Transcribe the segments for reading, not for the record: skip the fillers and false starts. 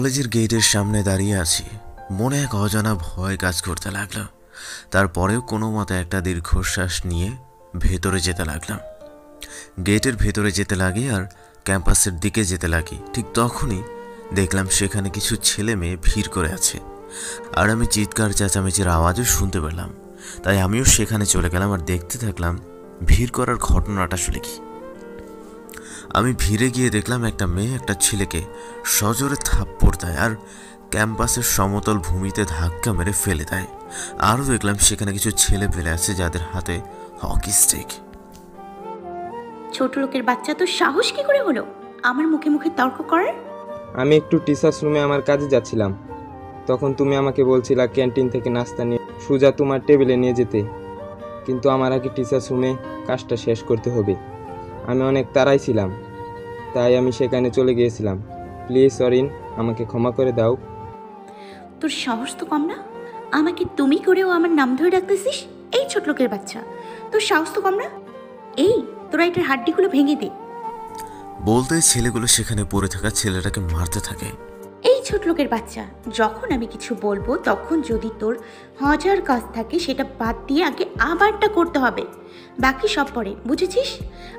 কলেজের গেটের সামনে দাঁড়িয়ে আছি, মনে এক অজানা ভয় কাজ করতে লাগলো। তারপরেও কোনো মতে একটা দীর্ঘশ্বাস নিয়ে ভেতরে যেতে লাগলাম। গেটের ভেতরে যেতে লাগি আর ক্যাম্পাসের দিকে যেতে লাগি। ঠিক তখনই দেখলাম সেখানে কিছু ছেলে মেয়ে ভিড় করে আছে, আর আমি চিৎকার চেঁচামেচির আওয়াজও শুনতে পেলাম। তাই আমিও সেখানে চলে গেলাম আর দেখতে থাকলাম ভিড় করার ঘটনাটা আসলে কি। আমি ভিড়ে গিয়ে দেখলাম একটা মেয়ে একটা ছেলেকে সজোরে থাপ্পড় দেয় আর ক্যাম্পাসের সমতল ভূমিতে ধাক্কা মেরে ফেলে দেয়। আরও দেখলাম সেখানে কিছু ছেলে পেলে আছে যাদের হাতে হকি স্টিক। ছোট লোকের বাচ্চা তো সাহস কি করে হলো আমার মুখে মুখে তর্ক করার? আমি একটু টিচার্স রুমে আমার কাজে যাচ্ছিলাম, তখন তুমি আমাকে বলছিলা ক্যান্টিন থেকে নাস্তা নিয়ে সোজা তোমার টেবিলে নিয়ে যেতে, কিন্তু আমার আগে টিচার্স রুমে কাজটা শেষ করতে হবে। আমি অনেক তাড়াই ছিলাম, তাই আমি সেখানে চলে গিয়েছিলাম। প্লিজ অরিন, আমাকে ক্ষমা করে দাও। তোর সাহস তো কম না, আমাকে তুমি করেও আমার নাম ধরে ডাকতেছিস? এই ছোট লোকের বাচ্চা, তোর সাহস তো কম না। এই তোরা এটার হাড্ডিগুলো ভেঙে দে। বলতে ছেলেগুলো সেখানে পড়ে থাকা ছেলেটাকে মারতে থাকে। এই ছোট লোকের বাচ্চা, যখন আমি কিছু বলবো তখন যদি তোর হাজার কাজ থাকে সেটা বাদ দিয়ে আগে আবারটা করতে হবে, বাকি সব পরে, বুঝেছিস?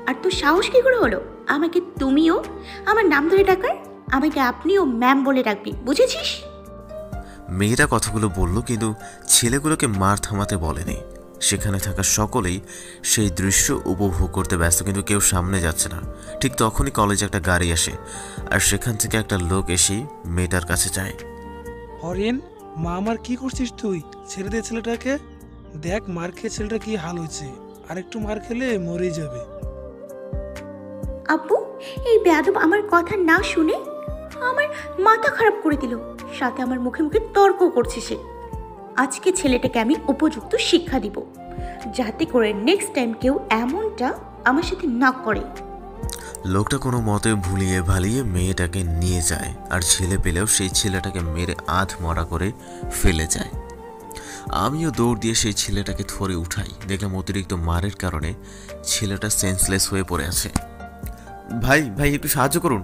আর তোর সাহস কি করে হলো আমাকে তুমিও আমার নাম ধরে ডাকার? আমাকে আপনিও ম্যাম বলে ডাকবি, বুঝেছিস? মেয়েরা কথাগুলো বলল, কিন্তু ছেলেগুলোকে মার থামাতে বলেনি। সেখানে থাকা সকলেই সেই দৃশ্য উপভোগ করতে ব্যস্ত, কিন্তু কেউ সামনে যাচ্ছে না। ঠিক তখনই কলেজে একটা গাড়ি আসে, আর সেখান থেকে একটা লোক এসেই মেয়েটার কাছে যায়। হরেন, মা আমার কি করছিস তুই? ছেড়ে দে ছেলেটাকে। দেখ মার খেয়ে ছেলেটা কি হাল হয়েছে, আর একটু মার খেলে মরেই যাবে। আব্বু, এই বেয়াদব আমার কথা না শুনে আমার মাথা খারাপ করে দিল, সাথে আমার মুখে মুখে তর্ক করছে সে। আজকে ছেলেটাকে আমি উপযুক্ত শিক্ষা দিব, যাতে করে নেক্সট টাইম কেউ এমনটা আমার সাথে না করে। লোকটা কোনো মতে ভুলিয়ে ভালিয়ে মেয়েটাকে নিয়ে যায়, আর ছেলে পেলেও সেই ছেলেটাকে মেরে আধ মরা করে ফেলে যায়। আমিও দৌড় দিয়ে সেই ছেলেটাকে ধরে উঠাই। দেখলাম অতিরিক্ত মারের কারণে ছেলেটা সেন্সলেস হয়ে পড়ে আছে। ভাই ভাই একটু সাহায্য করুন,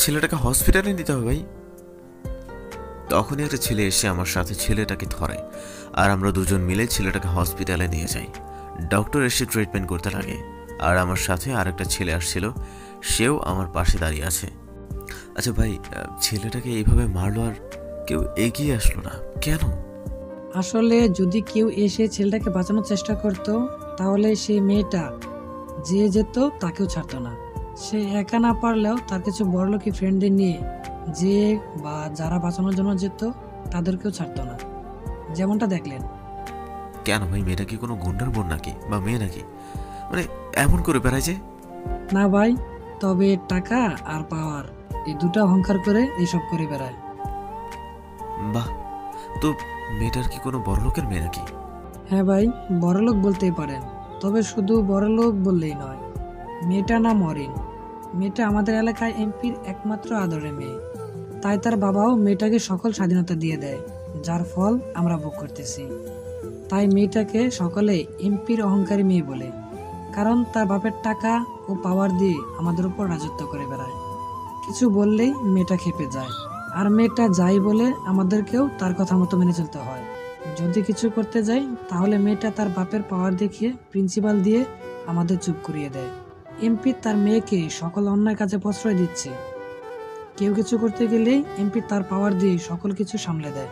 ছেলেটাকে হসপিটালে নিতে হবে ভাই। তখনই একটা ছেলে এসে আমার সাথে ছেলেটাকে ধরে, আর আমরা দুজন মিলে ছেলেটাকে হসপিটালে নিয়ে যাই। ডক্টর এসে ট্রিটমেন্ট করতে লাগে, আর আমার সাথে আরেকটা ছেলে আসছিল, সেও আমার পাশে দাঁড়িয়ে আছে। আচ্ছা ভাই, ছেলেটাকে এইভাবে মারলো আর কেউ এগিয়ে আসলো না কেন? আসলে যদি কেউ এসে ছেলেটাকে বাঁচানোর চেষ্টা করত, তাহলে সেই মেয়েটা যে যেত তাকেও ছাড়তো না। সে একা না পারলেও তার কিছু বড়লোকি ফ্রেন্ডদের নিয়ে যে বা যারা বাঁচানোর জন্য যেত তাদেরকেও ছাড়তো না, যেমনটা দেখলেন। কেন ভাই, মেয়েটা কি কোনো গুন্ডার বোন নাকি, বা মেয়ে নাকি? মানে এমন করে বেড়ায় যে? না ভাই, তবে টাকা আর পাওয়ার এই দুটো অহংকার করে এইসব করে বেড়ায়। বাহ, তো মেয়েটার কি কোনো বড়লোকের মেয়ে নাকি? হ্যাঁ ভাই, বড়লোক বলতেই পারেন, তবে শুধু বড়লোক বললেই নয়। মেয়েটার নাম অরিন। মেয়েটা আমাদের এলাকায় এমপির একমাত্র আদরের মেয়ে, তাই তার বাবাও মেয়েটাকে সকল স্বাধীনতা দিয়ে দেয়, যার ফল আমরা ভোগ করতেছি। তাই মেয়েটাকে সকলে এমপির অহংকারী মেয়ে বলে, কারণ তার বাপের টাকা ও পাওয়ার দিয়ে আমাদের উপর রাজত্ব করে বেড়ায়। কিছু বললেই মেয়েটা খেপে যায়, আর মেয়েটা যাই বলে আমাদেরকেও তার কথা মতো মেনে চলতে হয়। যদি কিছু করতে যাই তাহলে মেয়েটা তার বাপের পাওয়ার দেখিয়ে প্রিন্সিপাল দিয়ে আমাদের চুপ করিয়ে দেয়। এমপি তার মেয়েকে সকল অন্যায় কাজে প্রশ্রয় দিচ্ছে। কেউ কিছু করতে গেলেই এমপি তার পাওয়ার দিয়ে সকল কিছু সামলে দেয়।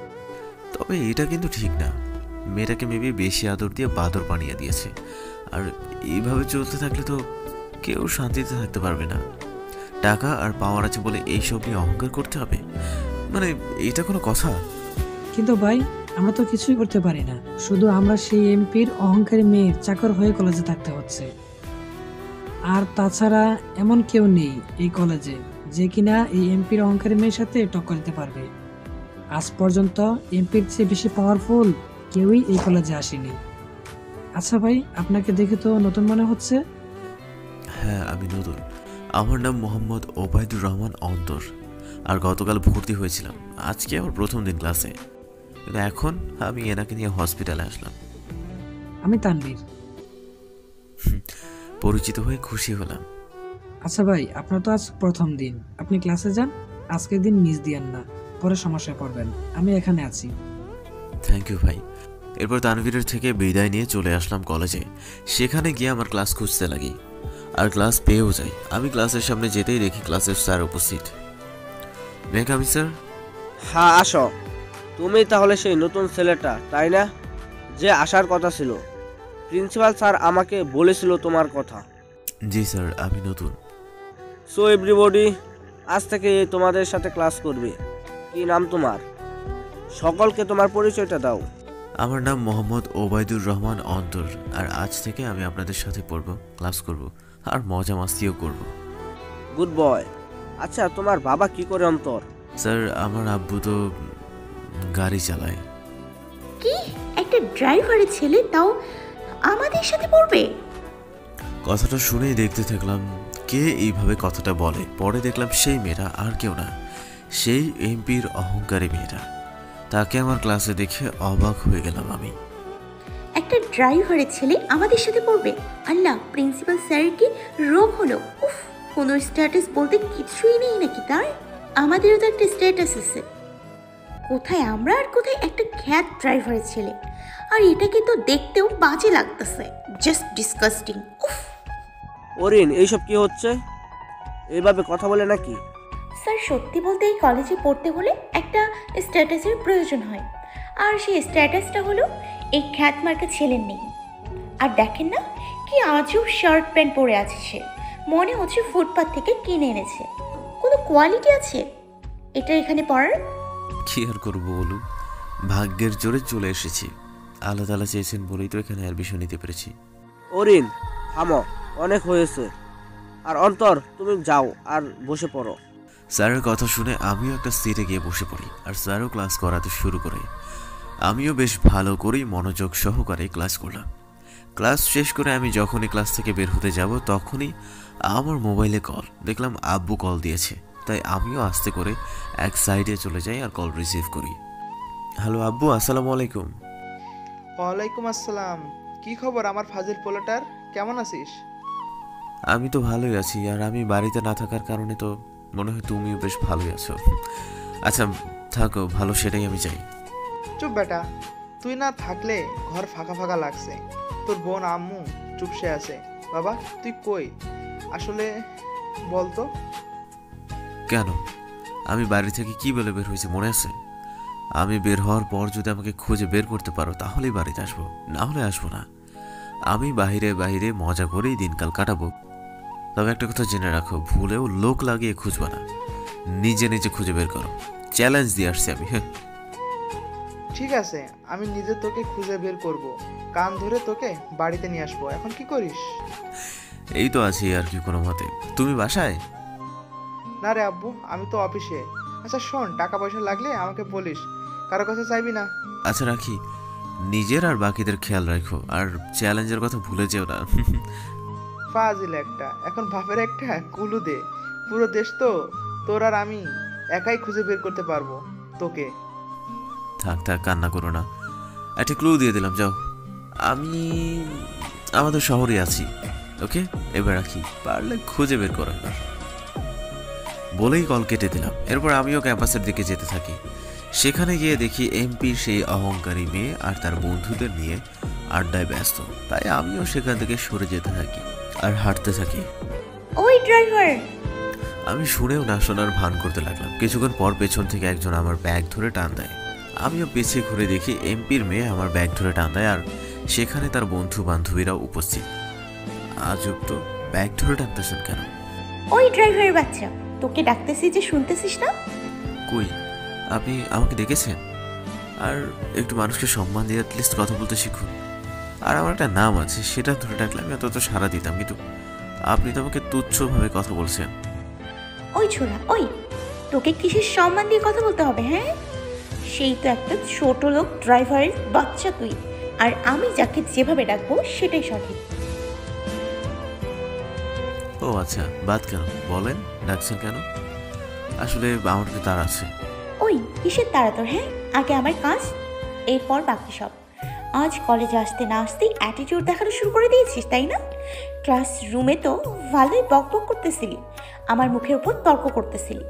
তবে এটা কিন্তু ঠিক না, মেয়েটাকে মেবি বেশি আদর দিয়ে বাদর বানিয়ে দিয়েছে। আর এইভাবে চলতে থাকলে তো কেউ শান্তিতে থাকতে পারবে না। টাকা আর পাওয়ার আছে বলে এইসব নিয়ে অহংকার করতে হবে, মানে এটা কোনো কথা? কিন্তু ভাই, আমরা তো কিছুই করতে পারি না, শুধু আমরা সেই এমপির অহংকারী মেয়ের চাকর হয়ে কলেজে থাকতে হচ্ছে। আর তাছাড়া এমন কেউ নেই এই কলেজে যে কিনা এই এমপির অহংকারী মেয়ের সাথে টক্কর দিতে পারবে। আজ পর্যন্ত এমপির চেয়ে বেশি পাওয়ারফুল কেউই এই কলেজে আসেনি। আচ্ছা ভাই, আপনাকে দেখে তো নতুন মনে হচ্ছে। হ্যাঁ, আমি নতুন। আমার নাম মোহাম্মদ ওবায়দুর রহমান অন্তর, আর গতকাল ভর্তি হয়েছিলাম। আজকে আমার প্রথম দিন ক্লাসে, কিন্তু এখন আমি এনাকে নিয়ে হসপিটালে আসলাম। আমি তানভীর। পরিচিত হয়ে খুশি হলাম। আচ্ছা ভাই, আপনার তো আজ প্রথম দিন, আপনি ক্লাসে যান, আজকের দিন মিস দিয়েন না। পরে সমস্যায় পড়বেন। আমি এখানে আছি। থ্যাংক ইউ ভাই। এরপর তানভীরের থেকে বিদায় নিয়ে চলে আসলাম কলেজে। সেখানে গিয়ে আমার ক্লাস খুঁজতে লাগি আর ক্লাস পেয়েও যাই। আমি ক্লাসের সামনে যেতেই দেখি ক্লাসের স্যার উপস্থিত। আমি স্যার। হ্যাঁ আসো। তুমি তাহলে সেই নতুন ছেলেটা তাই না, যে আসার কথা ছিল? প্রিন্সিপাল স্যার আমাকে বলেছিল তোমার কথা। জি স্যার, আমি নতুন। সো এভরিবডি, আজ থেকে তোমাদের সাথে ক্লাস করবে। কি নাম তোমার? সকলকে তোমার পরিচয়টা দাও। আমার নাম মোহাম্মদ ওবায়দুর রহমান অন্তর, আর আজ থেকে আমি আপনাদের সাথে পড়ব, ক্লাস করব আর মজা মাস্তিও করব। Good boy. আচ্ছা, তোমার বাবা কি করে অন্তর? স্যার, আমার আব্বু তো গাড়ি চালায়। কি একটা ড্রাইভারের ছেলে, তাও আমাদের সাথে পড়বে? কথাটা শুনেই দেখতে থাকলাম কে এইভাবে কথাটা বলে। পরে দেখলাম সেই মেয়েটা আর কেউ না, সেই এমপির অহংকারী মেয়েটা। তাকে আমার ক্লাসে দেখে অবাক হয়ে গেলাম আমি। একটা ড্রাইভারের ছেলে আমাদের সাথে পড়বে? আল্লাহ, প্রিন্সিপাল স্যারের কি রোগ হলো? উফ, কোনো স্ট্যাটাস বলতে কিছুই নেই নাকি তার? আমাদেরও তো একটা স্ট্যাটাস আছে। কোথায় আমরা আর কোথায় একটা খ্যাত ড্রাইভারের ছেলে, আর এটাকে তো দেখতেও বাজে লাগতেছে, জাস্ট ডিসকাস্টিং। উফ ওরিন, এইসব কি হচ্ছে? এইভাবে কথা বলে নাকি? স্যার, সত্যি বলতে এই কলেজে পড়তে হলে একটা স্ট্যাটাসের প্রয়োজন হয়, আর সেই স্ট্যাটাসটা হলো এই খ্যাতমার্কা ছেলের নেই। আর দেখেন না কি আজব শার্ট প্যান্ট পরে আছে সে, মনে হচ্ছে ফুটপাথ থেকে কিনে এনেছে। কোনো কোয়ালিটি আছে এটা এখানে পড়ার? কি আর করবো বলুন, ভাগ্যের জোরে চলে এসেছি। আল্লাহ তাআলা চেয়েছেন বলেই তো এখানে অ্যাডমিশন নিতে পেরেছি। ওরিন থামো, অনেক হয়েছে। আর অন্তর, তুমি যাও আর বসে পড়ো। স্যারের কথা শুনে আমিও একটা সিটে গিয়ে বসে পড়ি, আর স্যারও ক্লাস করাতে শুরু করে। আমিও বেশ ভালো করেই মনোযোগ সহকারে ক্লাস করলাম। ক্লাস শেষ করে আমি যখনই ক্লাস থেকে বের হতে যাব তখনই আমার মোবাইলে কল। দেখলাম আব্বু কল দিয়েছে, তাই আমিও আস্তে করে এক সাইডে চলে যাই আর কল রিসিভ করি। হ্যালো আব্বু, আসসালামু আলাইকুম। ওয়ালাইকুম আসসালাম। কি খবর আমার ফাজিল পোলাটার, কেমন আছিস? আমি তো ভালোই আছি, আর আমি বাড়িতে না থাকার কারণে তো মনে হয় তুমিও বেশ ভালোই আছো। আচ্ছা থাকো, ভালো সেটাই আমি চাই। চুপ বেটা, তুই না থাকলে ঘর ফাঁকা ফাঁকা লাগছে। তোর বোন আম্মু চুপসে আছে। বাবা তুই কই আসলে বলতো? কেন, আমি বাড়ি থেকে কি বলে বের হয়েছি মনে আছে? আমি বের হওয়ার পর যদি আমাকে খুঁজে বের করতে পারো তাহলেই বাড়িতে আসবো, না হলে আসবো না। আমি বাহিরে বাহিরে মজা করেই দিনকাল কাটাবো। তবে একটা কথা জেনে রাখো, ভুলেও লোক লাগিয়ে খুঁজবা না, নিজে নিজে খুঁজে বের করো। চ্যালেঞ্জ দিয়ে আসছি আমি। ঠিক আছে, আমি নিজে তোকে খুঁজে বের করব, কান ধরে তোকে বাড়িতে নিয়ে আসবো। এখন কি করিস? এই তো আছি আর কি কোনো মতে। তুমি বাসায়? না রে আব্বু, আমি তো অফিসে। আচ্ছা শোন, টাকা পয়সা লাগলে আমাকে বলিস, কারো কাছে চাইবি না। আচ্ছা রাখি, নিজের আর বাকিদের খেয়াল রাখো, আর চ্যালেঞ্জের কথা ভুলে যেও না। ফাজিল একটা, এখন বাপের একটা কুলু দে। পুরো দেশ তো তোর, আর আমি একাই খুঁজে বের করতে পারবো তোকে। থাক থাক, কান্না করো না। একটা ক্লু দিয়ে দিলাম, যাও। আমি আমাদের শহরে আছি। ওকে, এবার রাখি, পারলে খুঁজে বের করো এবার। বলেই কল কেটে দিলাম। এরপর আমিও ক্যাম্পাসের দিকে যেতে থাকি। সেখানে গিয়ে দেখি এমপির সেই অহংকারী মেয়ে আর তার বন্ধুদের নিয়ে আড্ডায় ব্যস্ত। তাই আমিও সেখান থেকে সরে যেতে থাকি আর হাঁটতে থাকি। ওই ড্রাইভার! আমি শুনেও না শোনার ভান করতে লাগলাম। কিছুক্ষণ পর পেছন থেকে একজন আমার ব্যাগ ধরে টান দেয়। আমিও পিছিয়ে ঘুরে দেখি এমপির মেয়ে আমার ব্যাগ ধরে টান দেয়, আর সেখানে তার বন্ধু বান্ধবীরাও উপস্থিত। আজব তো, ব্যাগ ধরে টানতেছেন কেন? ওই ড্রাইভারের বাচ্চা, তোকে ডাকতেছি যে শুনতেছিস না? কই, আপনি আমাকে দেখেছেন? আর একটু মানুষকে সম্মান দিয়ে অ্যাটলিস্ট কথা বলতে শিখুন। আর আমার একটা নাম আছে, সেটা ধরে ডাকলে আমি অত সাড়া দিতাম, কিন্তু আপনি তো আমাকে তুচ্ছভাবে কথা বলছেন। ওই ছোড়া, ওই তোকে কিসের সম্মান দিয়ে কথা বলতে হবে? হ্যাঁ, সেই তো একটা ছোট লোক ড্রাইভারের বাচ্চা তুই, আর আমি যাকে যেভাবে ডাকবো সেটাই সঠিক। ও আচ্ছা, বাদ কেন বলেন, ডাকছেন কেন? আসলে আমার তো তার আছে। ওই কিসের তাড়া তোর? হ্যাঁ, আগে আমার কাজ, এরপর বাকি সব। আজ কলেজে আসতে না আসতেই অ্যাটিটিউড দেখানো শুরু করে দিয়েছিস, তাই না? ক্লাসরুমে তো ভালোই বক বক করতেছিলি, আমার মুখের উপর তর্ক করতেছিলি,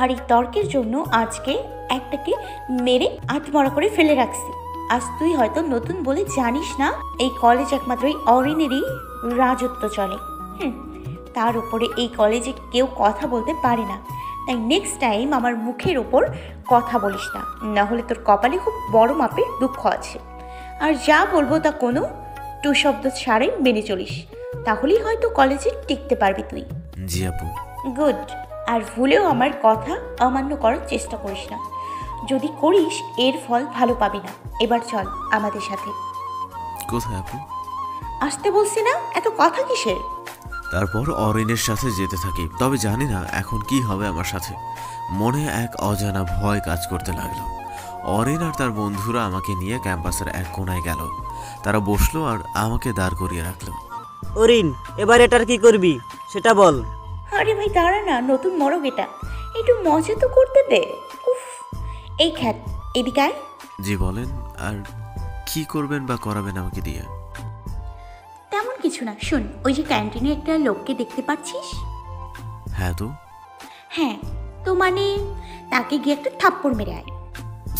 আর এই তর্কের জন্য আজকে একটাকে মেরে আত্মমরা করে ফেলে রাখছি। আজ তুই হয়তো নতুন বলে জানিস না, এই কলেজ একমাত্র এই অরিনেরই রাজত্ব চলে। তার উপরে এই কলেজে কেউ কথা বলতে পারে না, তাই নেক্সট টাইম আমার মুখের ওপর কথা বলিস না, না হলে তোর কপালে খুব বড় মাপের দুঃখ আছে। আর যা বলবো তা কোনো টু শব্দ ছাড়াই মেনে চলিস, তাহলেই হয়তো কলেজে টিকতে পারবি তুই। জি আপু। গুড। আর ভুলেও আমার কথা অমান্য করার চেষ্টা করিস না, যদি করিস এর ফল ভালো পাবি না। এবার চল আমাদের সাথে। কোথায় আপু? আসতে বলছি না, এত কথা কিসের? তারপর অরিনের সাথে যেতে থাকি, তবে জানি না এখন কি হবে আমার সাথে। মনে এক অজানা ভয় কাজ করতে লাগলো। অরিন আর তার বন্ধুরা আমাকে নিয়ে ক্যাম্পাসের এক কোণায় গেল। তারা বসলো আর আমাকে দাঁড় করিয়ে রাখলো। অরিন, এবার এটার কি করবি সেটা বল। আরে ভাই দাঁড়া না, নতুন মরগ এটা, একটু মজা তো করতে দে। উফ, এই খ্যাত এদিকে আয়। জি বলেন, আর কি করবেন বা করাবেন আমাকে দিয়ে? তেমন কিছু না, শুন, ওই যে ক্যান্টিনে একটা লোককে দেখতে পাচ্ছিস? হ্যাঁ তো। হ্যাঁ তো মানে তাকে গিয়ে একটা থাপ্পড় মেরে আয়।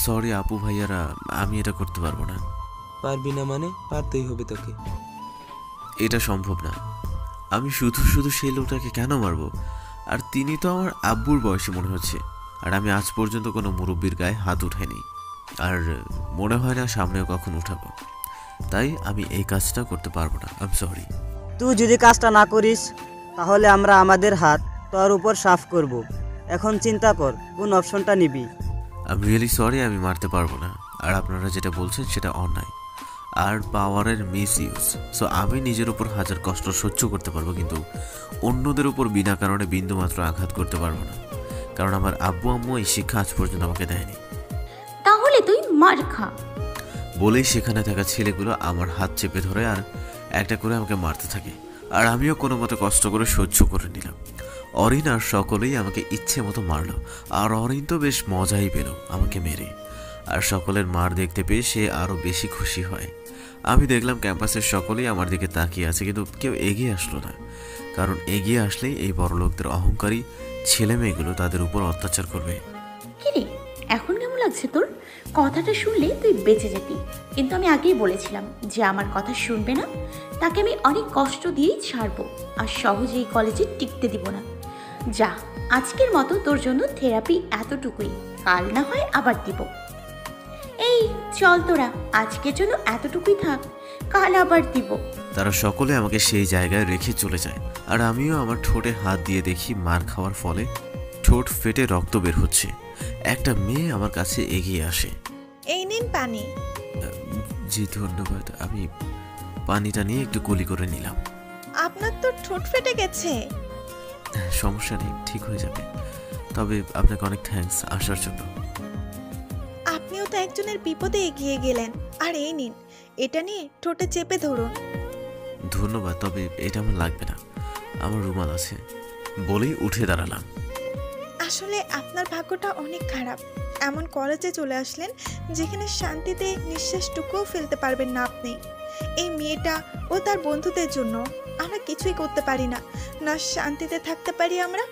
সরি আপু ভাইয়ারা, আমি এটা করতে পারবো না। পারবি না মানে? পারতেই হবে তোকে। এটা সম্ভব না। আমি শুধু শুধু সেই লোকটাকে কেন মারবো? আর তিনি তো আমার আব্বুর বয়সী মনে হচ্ছে, আর আমি আজ পর্যন্ত কোনো মুরব্বির গায়ে হাত উঠাইনি, আর মনে হয় না সামনেও কখন উঠাবো। তাই আমি এই কাজটা করতে পারবো না। I am sorry. তুই যদি কাজটা না করিস তাহলে আমরা আমাদের হাত তোর উপর সাফ করব। এখন চিন্তা কর কোন অপশনটা নিবি। আই এম রিয়েলি সরি, আমি মারতে পারবো না। আর আপনারা যেটা বলছেন সেটা অন্যায় আর পাওয়ারের মিস ইউজ। সো আমি নিজের উপর হাজার কষ্ট সহ্য করতে পারবো, কিন্তু অন্যদের উপর বিনা কারণে বিন্দুমাত্র আঘাত করতে পারবো না, কারণ আমার আব্বু আম্মু এই শিক্ষা আজ পর্যন্ত আমাকে দেয়নি। তাহলে তুই মার খা। বলেই সেখানে থাকা ছেলেগুলো আমার হাত চেপে ধরে আর একটা করে আমাকে মারতে থাকে, আর আমিও কোনো মতো কষ্ট করে সহ্য করে নিলাম। অরিন আর সকলেই আমাকে ইচ্ছে মতো মারলো, আর অরিন তো বেশ মজাই পেল আমাকে মেরে। আর সকলের মার দেখতে পেয়ে সে আরও বেশি খুশি হয়। আমি দেখলাম ক্যাম্পাসের সকলেই আমার দিকে তাকিয়ে আছে, কিন্তু কেউ এগিয়ে আসলো না, কারণ এগিয়ে আসলেই এই বড়লোকদের অহংকারী ছেলে মেয়েগুলো তাদের উপর অত্যাচার করবে। কিরে, এখন কেমন লাগছে তোর? কথাটা শুনলে তুই বেঁচে যেতি, কিন্তু আমি আগেই বলেছিলাম যে আমার কথা শুনবে না তাকে আমি অনেক কষ্ট দিয়েই ছাড়বো, আর সহজেই কলেজে টিকতে দিব না। যা, আজকের মতো তোর জন্য থেরাপি এতটুকুই, কাল না হয় আবার দিব। এই চল তোরা, আজকের জন্য এতটুকুই থাক, কাল আবার দিব। তারা সকলে আমাকে সেই জায়গায় রেখে চলে যায়, আর আমিও আমার ঠোঁটে হাত দিয়ে দেখি মার খাওয়ার ফলে ঠোঁট ফেটে রক্ত বের হচ্ছে। একটা মেয়ে আমার কাছে এগিয়ে আসে। এই নিন পানি। জি ধন্যবাদ। আমি পানিটা নিয়ে একটু কুলি করে নিলাম। আপনার তো ঠোঁট ফেটে গেছে। সমস্যা নেই, ঠিক হয়ে যাবে। তবে আপনাকে অনেক থ্যাঙ্কস আসার জন্য। আপনিও তো একজনের বিপদে এগিয়ে গেলেন। আর এই নিন, এটা নিয়ে ঠোঁটে চেপে ধরুন। ধন্যবাদ, তবে এটা আমার লাগবে না, আমার রুমাল আছে। বলেই উঠে দাঁড়ালাম। আসলে আপনার ভাগ্যটা অনেক খারাপ, এমন কলেজে চলে আসলেন যেখানে শান্তিতে নিঃশ্বাসটুকুও ফেলতে পারবেন না আপনি। এই মেয়েটা ও তার বন্ধুদের জন্য আমরা কিছুই করতে পারি না, না শান্তিতে থাকতে পারি আমরা।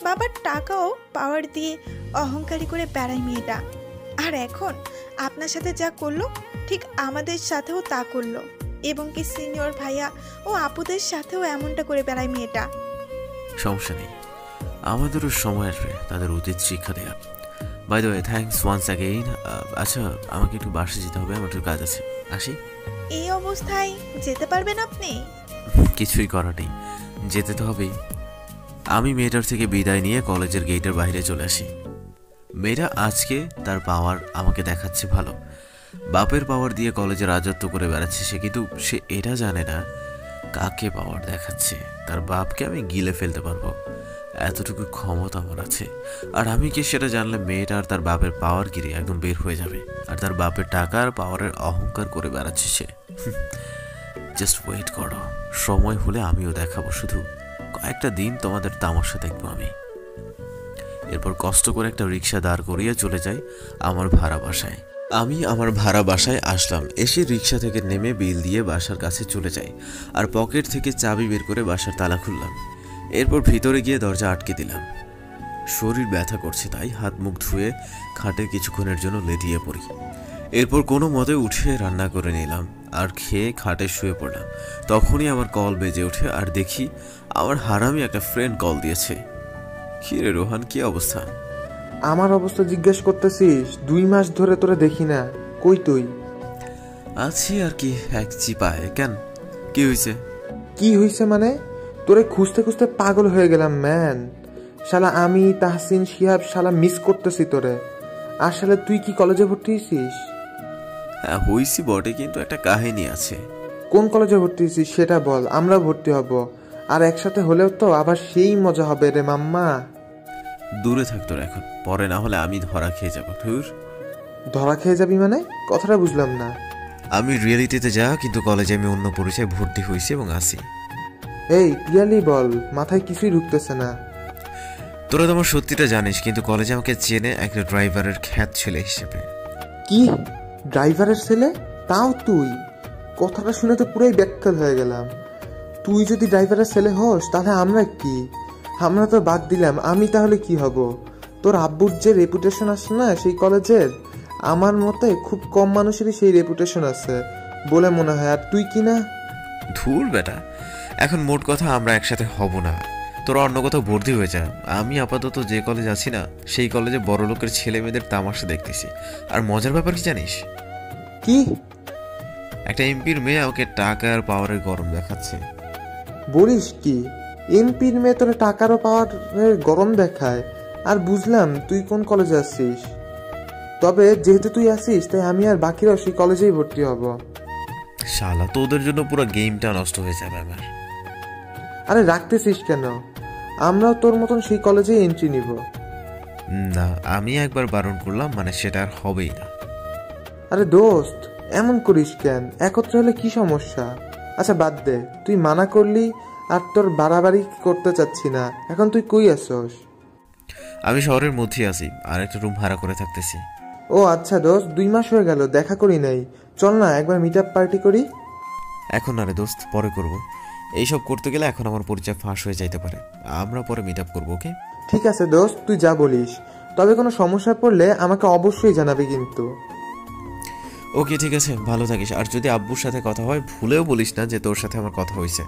বাবার টাকাও পাওয়ার দিয়ে অহংকারী করে বেড়ায় মেয়েটা। আর এখন আপনার সাথে যা করলো ঠিক আমাদের সাথেও তা করলো, এবং কি সিনিয়র ভাইয়া ও আপুদের সাথেও এমনটা করে বেড়ায় মেয়েটা। সমস্যা নেই, আমাদেরও সময় আসবে তাদের উচিত শিক্ষা দেওয়া। By the way, thanks once again. আচ্ছা, আমাকে একটু বাসে যেতে হবে, আমার একটু কাজ আছে, আসি। এই অবস্থায় যেতে পারবেন আপনি? কিছুই করার নেই, যেতে তো হবেই। আমি মেয়েটার থেকে বিদায় নিয়ে কলেজের গেটের বাইরে চলে আসি। মেয়েটা আজকে তার পাওয়ার আমাকে দেখাচ্ছে ভালো, বাপের পাওয়ার দিয়ে কলেজে রাজত্ব করে বেড়াচ্ছে সে, কিন্তু সে এটা জানে না কাকে পাওয়ার দেখাচ্ছে। তার বাপকে আমি গিলে ফেলতে পারবো, এতটুকু ক্ষমতা আমার আছে। আর আমি কি সেটা জানলে মেয়েটা আর তার বাপের পাওয়ার গিরি একদম বের হয়ে যাবে, আর তার বাপের টাকা আর পাওয়ারের অহংকার করে বেড়াচ্ছে সে। জাস্ট ওয়েট করো, সময় হলে আমিও দেখাবো, শুধু কয়েকটা দিন তোমাদের তামাশা দেখবো আমি। এরপর কষ্ট করে একটা রিক্সা দাঁড় করিয়ে চলে যাই আমার ভাড়া বাসায়। আমি আমার ভাড়া বাসায় আসলাম, এসে রিক্সা থেকে নেমে বিল দিয়ে বাসার কাছে চলে যাই, আর পকেট থেকে চাবি বের করে বাসার তালা খুললাম। এরপর ভিতরে গিয়ে দরজা আটকে দিলাম। শরীর ব্যথা করছে, তাই হাত মুখ ধুয়ে খাটে কিছুক্ষণের জন্য লেটিয়ে পড়ি। এরপর কোনো মতে উঠে রান্না করে নিলাম আর খেয়ে খাটে শুয়ে পড়লাম। তখনই আমার কল বেজে ওঠে আর দেখি আমার হারামি একটা ফ্রেন্ড কল দিয়েছে। কি রে রোহান, কি অবস্থা? আমার অবস্থা জিজ্ঞেস করতেছিস? 2 মাস ধরে তোরে দেখি না, কই তুই? আছি আর কি, এক চিপায়। কেন, কি হয়েছে? কি হয়েছে মানে? তোরে খুঁজতে খুঁজতে পাগল হয়ে গেলাম ম্যান। শালা আমি, তাহসিন, শিহাব শালা মিস করতেছি তোরে। আসলে তুই কি কলেজে ভর্তি হয়েছিস? হ্যাঁ হয়েছি বটে, কিন্তু একটা কাহিনী আছে। কোন কলেজে ভর্তি হয়েছিস সেটা বল, আমরা ভর্তি হব। আর একসাথে হলেও তো আবার সেই মজা হবে রে মাম্মা। দূরে থাক তোর এখন, পরে না হলে আমি ধরা খেয়ে যাবো। ধুর। ধরা খেয়ে যাবি মানে? কথাটা বুঝলাম না। আমি রিয়েলিটিতে যা, কিন্তু কলেজে আমি অন্য পরিচয়ে ভর্তি হয়েছি এবং আসি। এই ক্লিয়ারলি বল, মাথায় কিছুই ঢুকতেছে না। তোরা তো আমার সত্যিটা জানিস, কিন্তু কলেজে আমাকে চেনে একটা ড্রাইভারের খ্যাত ছেলে হিসেবে। কি? ড্রাইভারের ছেলে? তাও তুই? কথাটা শুনে তো পুরোই ব্যাখ্যাল হয়ে গেলাম। তুই যদি ড্রাইভারের ছেলে হোস তাহলে আমরা কি? আমরা তো বাদ দিলাম, আমি তাহলে কি হব? তোর আব্বুর যে রেপুটেশন আছে না সেই কলেজের, আমার মতে খুব কম মানুষেরই সেই রেপুটেশন আছে বলে মনে হয়। আর তুই কি না? ধুর বেটা, এখন মোট কথা আমরা একসাথে হব না। তোরা অন্য কোথাও ভর্তি হয়ে যা। আমি আপাতত যে কলেজ আছি না সেই কলেজে বড় লোকের ছেলে মেয়েদের তামাশা দেখতেছি। আর মজার ব্যাপার কি জানিস? কি? একটা এমপির মেয়ে আমাকে টাকা আর পাওয়ারের গরম দেখাচ্ছে। বলিস কি? এমপির মেয়ে তোর টাকারও পাওয়ারের গরম দেখায়? আর বুঝলাম তুই কোন কলেজে আসছিস। তবে যেহেতু তুই আসিস তাই আমি আর বাকিরাও সেই কলেজেই ভর্তি হব। শালা, তোদের জন্য পুরো গেমটা নষ্ট হয়ে যাবে আমার। আরে রাখতেছিস কেন? আমরাও তোর মতন সেই কলেজেই এন্ট্রি নিব। না, আমি একবার বারণ করলাম, মানে সেটা আর হবেই না। আরে দোস্ত, এমন করিস কেন? একত্রে হলে কি সমস্যা? আচ্ছা বাদ দে, তুই মানা করলি আর তোর বাড়াবাড়ি করতে চাচ্ছি না। এখন তুই কই আসছস? আমি শহরের মধ্যেই আছি, আর একটা রুম ভাড়া করে থাকতেছি। ও আচ্ছা দোস্ত, 2 মাস হয়ে গেল দেখা করি নাই। চল না একবার মিট আপ পার্টি করি। এখন না রে দোস্ত, পরে করব। এইসব করতে গেলে এখন আমার পরিচয় ফাঁস হয়ে যাইতে পারে। আমরা পরে মিট আপ করবো, ওকে? ঠিক আছে দোস্ত, তুই যা বলিস। তবে কোনো সমস্যা পড়লে আমাকে অবশ্যই জানাবি কিন্তু। ওকে ঠিক আছে, ভালো থাকিস। আর যদি আব্বুর সাথে কথা হয় ভুলেও বলিস না যে তোর সাথে আমার কথা হয়েছে।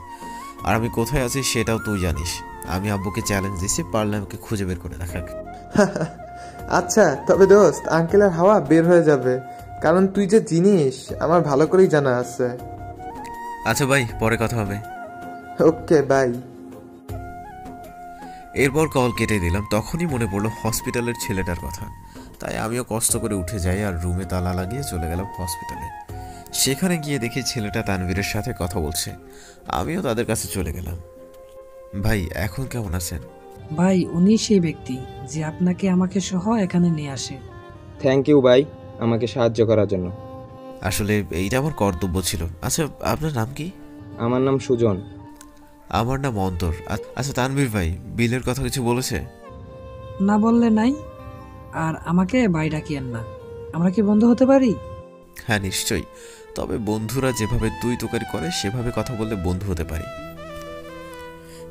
আর আমি কোথায় আছি সেটাও তুই জানিস। আমি আব্বুকে চ্যালেঞ্জ দিছি, পারলে আমাকে খুঁজে বের করে দেখাক। আচ্ছা তবে দোস্ত, আঙ্কেলের হাওয়া বের হয়ে যাবে, কারণ তুই যে জিনিস আমার ভালো করেই জানা আছে। আচ্ছা ভাই, পরে কথা হবে। Okay bye. এরপর কল কেটে দিলাম। তখনই মনে পড়লো হসপিটালের ছেলেটার কথা। তাই আমিও কষ্ট করে উঠে যাই আর রুমে তালা লাগিয়ে চলে গেলাম হসপিটালে। সেখানে গিয়ে দেখি ছেলেটা তানভীরের সাথে কথা বলছে। আমিও তাদের কাছে চলে গেলাম। ভাই, এখন কেমন আছেন? ভাই, উনি সেই ব্যক্তি যে আপনাকে আমাকে সহ এখানে নিয়ে আসে। থ্যাংক ইউ ভাই আমাকে সাহায্য করার জন্য। আসলে এইটা আমার কর্তব্য ছিল। আচ্ছা, আপনার নাম কি? আমার নাম সুজন। আমার নাম অন্তর। আচ্ছা তানভীর ভাই, বিলের কথা কিছু বলেছে? না বললে নাই। আর আমাকে ভাই ডাকিয়েন না। আমরা কি বন্ধু হতে পারি? হ্যাঁ নিশ্চয়ই, তবে বন্ধুরা যেভাবে তুই তোকারি করে সেভাবে কথা বললে বন্ধু হতে পারি।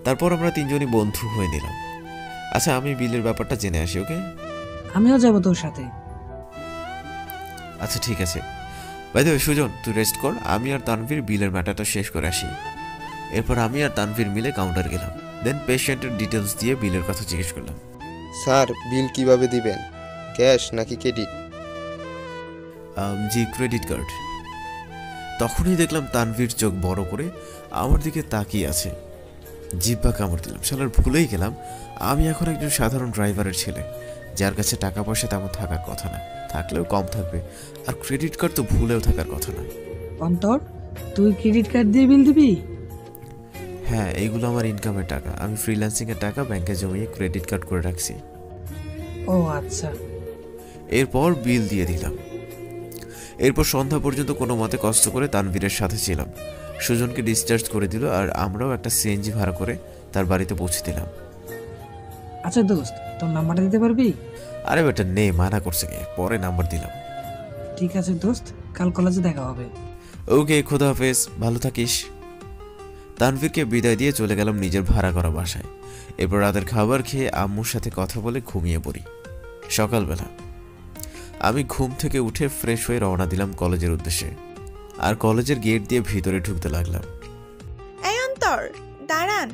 তারপর আমরা তিনজনই বন্ধু হয়ে নিলাম। আচ্ছা, আমি বিলের ব্যাপারটা জেনে আসি, ওকে? আমিও যাব তোর সাথে। আচ্ছা ঠিক আছে। বাই দ্য ওয়ে সুজন, তুই রেস্ট কর। আমি আর তানভীর বিলের ম্যাটারটা শেষ করে আসি। এরপর আমি আর তানভীর মিলে কাউন্টার গেলাম। দেন পেশেন্টের ডিটেলস দিয়ে বিলের কথা জিজ্ঞেস করলাম। স্যার বিল কিভাবে দিবেন, ক্যাশ নাকি ক্রেডিট? জি, ক্রেডিট কার্ড। তখনই দেখলাম তানভীর চোখ বড় করে আমার দিকে তাকিয়ে আছে। জিব্বা কামড় দিলাম। শালার ভুলেই গেলাম আমি এখন একজন সাধারণ ড্রাইভারের ছেলে, যার কাছে টাকা পয়সা তেমন থাকার কথা না, থাকলেও কম থাকবে। আর ক্রেডিট কার্ড তো ভুলেও থাকার কথা না। অন্তর, তুই ক্রেডিট কার্ড দিয়ে বিল দিবি? হ্যাঁ, এইগুলো আমার ইনকামের টাকা। আমি ফ্রিল্যান্সিংয়ের টাকা ব্যাংকে জমিয়ে ক্রেডিট কার্ড করে রাখছি। ও আচ্ছা। এরপর বিল দিয়ে দিলাম। এরপর সন্ধ্যা পর্যন্ত কোনো মতে কষ্ট করে তানভীরের সাথে ছিলাম। সুজনকে ডিসচার্জ করে দিল আর আমরাও একটা সিএনজি ভাড়া করে তার বাড়িতে পৌঁছে দিলাম। আচ্ছা দোস্ত, তোর নাম্বারটা দিতে পারবি? আরে বেটা নে, মানা করছে কে, পরে নাম্বার দিলাম। ঠিক আছে দোস্ত, কাল কলেজে দেখা হবে। ওকে, খোদা হাফেজ, ভালো থাকিস। তানভীরকে বিদায় দিয়ে চলে গেলাম নিজের ভাড়া করা বাসায়। এরপর রাতের খাবার খেয়ে আম্মুর সাথে কথা বলে ঘুমিয়ে পড়ি। সকালবেলা আমি ঘুম থেকে উঠে ফ্রেশ হয়ে রওনা দিলাম কলেজের উদ্দেশ্যে, আর কলেজের গেট দিয়ে ভিতরে ঢুকতে লাগলাম। এই অন্তর, দাঁড়ান।